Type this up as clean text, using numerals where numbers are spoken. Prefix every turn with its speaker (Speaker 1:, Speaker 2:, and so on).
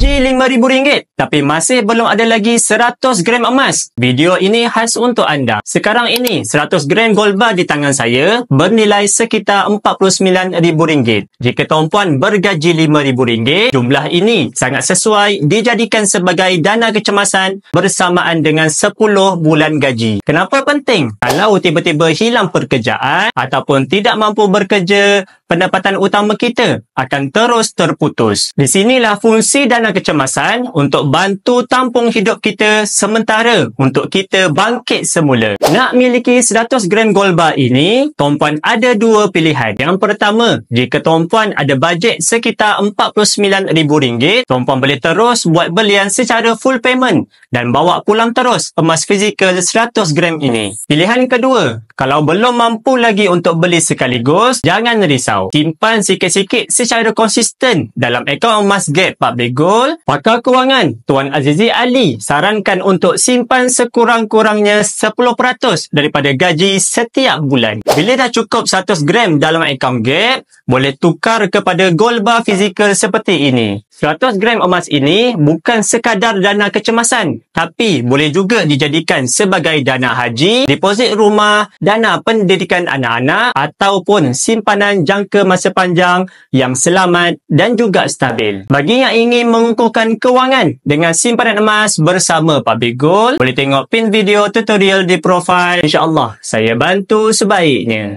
Speaker 1: gaji RM5,000 tapi masih belum ada lagi 100 gram emas? Video ini khas untuk anda. Sekarang ini 100 gram gold bar di tangan saya bernilai sekitar RM49,000. Jika tuan-puan bergaji RM5,000, jumlah ini sangat sesuai dijadikan sebagai dana kecemasan bersamaan dengan 10 bulan gaji. Kenapa penting? Kalau tiba-tiba hilang pekerjaan ataupun tidak mampu bekerja, pendapatan utama kita akan terus terputus. Di sinilah fungsi dana kecemasan untuk bantu tampung hidup kita sementara untuk kita bangkit semula. Nak miliki 100 gram gold bar ini, tuan-puan ada dua pilihan. Yang pertama, jika tuan-puan ada bajet sekitar RM49,000, tuan-puan boleh terus buat belian secara full payment dan bawa pulang terus emas fizikal 100 gram ini. Pilihan kedua, kalau belum mampu lagi untuk beli sekaligus, jangan risau. Simpan sikit-sikit secara konsisten dalam akaun emas Gap Public Gold. Pakar kewangan Tuan Azizi Ali sarankan untuk simpan sekurang-kurangnya 10% daripada gaji setiap bulan. Bila dah cukup 100 gram dalam akaun Gap, boleh tukar kepada gold bar fizikal seperti ini. 100 gram emas ini bukan sekadar dana kecemasan, tapi boleh juga dijadikan sebagai dana haji, deposit rumah, dana pendidikan anak-anak ataupun simpanan jangka masa panjang yang selamat dan juga stabil. Bagi yang ingin mengukuhkan kewangan dengan simpanan emas bersama Public Gold, boleh tengok pin video tutorial di profil. InsyaAllah saya bantu sebaiknya.